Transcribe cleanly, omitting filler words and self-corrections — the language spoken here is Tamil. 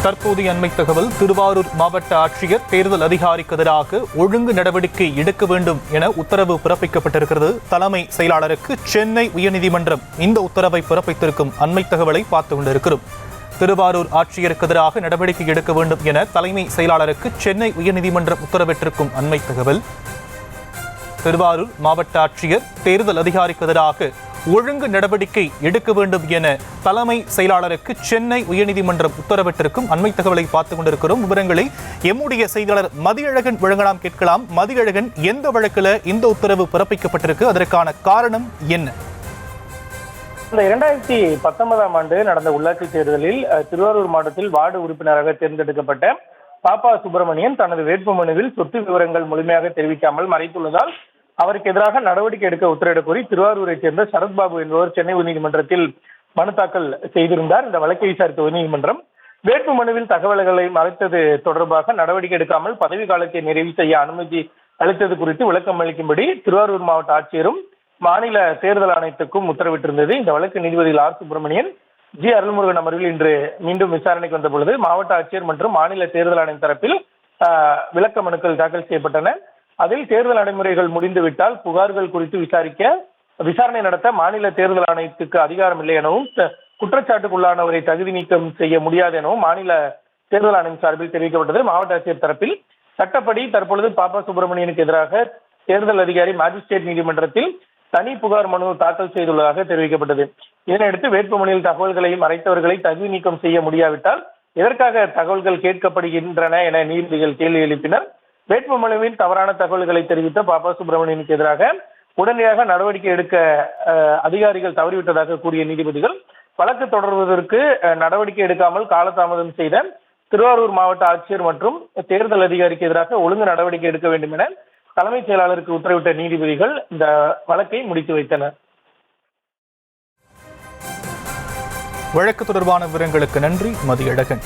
தற்போதைய அண்மை தகவல். திருவாரூர் மாவட்ட ஆட்சியர் தேர்தல் அதிகாரிக்கு எதிராக ஒழுங்கு நடவடிக்கை எடுக்க வேண்டும் என உத்தரவு பிறப்பிக்கப்பட்டிருக்கிறது. தலைமை செயலாளருக்கு சென்னை உயர்நீதிமன்றம் இந்த உத்தரவை பிறப்பித்திருக்கும் அண்மை தகவலை பார்த்துக் கொண்டிருக்கிறோம். திருவாரூர் ஆட்சியருக்கு எதிராக நடவடிக்கை எடுக்க வேண்டும் என தலைமை செயலாளருக்கு சென்னை உயர்நீதிமன்றம் உத்தரவிட்டிருக்கும் அண்மை தகவல். திருவாரூர் மாவட்ட ஆட்சியர் தேர்தல் அதிகாரிக்கு எதிராக ஒழுங்கு நடவடிக்கை எடுக்க வேண்டும் என தலைமை செயலாளருக்கு சென்னை உயர்நீதிமன்றம் உத்தரவிட்டிருக்கும் அண்மை தகவலை பார்த்துக் கொண்டிருக்கிறோம். விவரங்களை எம்முடைய செய்தியாளர் மதியழகன் வழங்கலாம், கேட்கலாம். மதியழகன், எந்த வழக்கில் இந்த உத்தரவு பிறப்பிக்கப்பட்டிருக்கு, அதற்கான காரணம் என்ன? இந்த 2019ஆம் ஆண்டு நடந்த உள்ளாட்சி தேர்தலில் திருவாரூர் மாவட்டத்தில் வார்டு உறுப்பினராக தேர்ந்தெடுக்கப்பட்ட பாப்பா சுப்பிரமணியன் தனது வேட்புமனுவில் சொத்து விவரங்கள் முழுமையாக தெரிவிக்காமல் மறைத்துள்ளதால் அவருக்கு எதிராக நடவடிக்கை எடுக்க உத்தரவிடக் கோரி திருவாரூரை சேர்ந்த சரத்பாபு என்பவர் சென்னை உயர்நீதிமன்றத்தில் மனு தாக்கல் செய்திருந்தார். இந்த வழக்கை விசாரித்த உயர்நீதிமன்றம் வேட்புமனுவில் தகவல்களை மறைத்தது தொடர்பாக நடவடிக்கை எடுக்காமல் பதவி காலத்தை நிறைவு செய்ய அனுமதி அளித்தது குறித்து விளக்கம் அளிக்கும்படி திருவாரூர் மாவட்ட ஆட்சியரும் மாநில தேர்தல் ஆணையத்துக்கும் உத்தரவிட்டிருந்தது. இந்த வழக்கு நீதிபதிகள் ஆர் சுப்பிரமணியன், ஜி அருள்முருகன் அமர்வில் இன்று மீண்டும் விசாரணைக்கு வந்த பொழுது மாவட்ட ஆட்சியர் மற்றும் மாநில தேர்தல் ஆணையம் தரப்பில் விளக்க மனுக்கள் தாக்கல் செய்யப்பட்டன. அதில் தேர்தல் நடைமுறைகள் முடிந்துவிட்டால் புகார்கள் குறித்து விசாரணை நடத்த மாநில தேர்தல் ஆணையத்துக்கு அதிகாரம் இல்லை எனவும் குற்றச்சாட்டுக்குள்ளானவரை தகுதி நீக்கம் செய்ய முடியாது எனவும் மாநில தேர்தல் ஆணையம் சார்பில் தெரிவிக்கப்பட்டது. மாவட்ட ஆட்சியர் தரப்பில் சட்டப்படி தற்பொழுது பாப்பா சுப்பிரமணியனுக்கு எதிராக தேர்தல் அதிகாரி மாஜிஸ்ட்ரேட் நீதிமன்றத்தில் தனி புகார் மனு தாக்கல் செய்துள்ளதாக தெரிவிக்கப்பட்டது. இதனையடுத்து வேட்புமனுவில் தகவல்களை மறைத்தவர்களை தகுதி நீக்கம் செய்ய முடியாவிட்டால் எதற்காக தகவல்கள் கேட்கப்படுகின்றன என நீதிபதிகள் கேள்வி எழுப்பினர். வேட்புமனுவில் தவறான தகவல்களை தெரிவித்த பாப்பா சுப்பிரமணியனுக்கு எதிராக உடனடியாக நடவடிக்கை எடுக்க அதிகாரிகள் தவறிவிட்டதாக கூறிய நீதிபதிகள் வழக்கு தொடர்வதற்கு நடவடிக்கை எடுக்காமல் காலதாமதம் செய்த திருவாரூர் மாவட்ட ஆட்சியர் மற்றும் தேர்தல் அதிகாரிக்கு எதிராக ஒழுங்கு நடவடிக்கை எடுக்க வேண்டும் என தலைமைச் செயலாளருக்கு உத்தரவிட்ட நீதிபதிகள் இந்த வழக்கை முடித்து வைத்தனர். வழக்கு தொடர்பான விவரங்களுக்கு நன்றி மதியழகன்.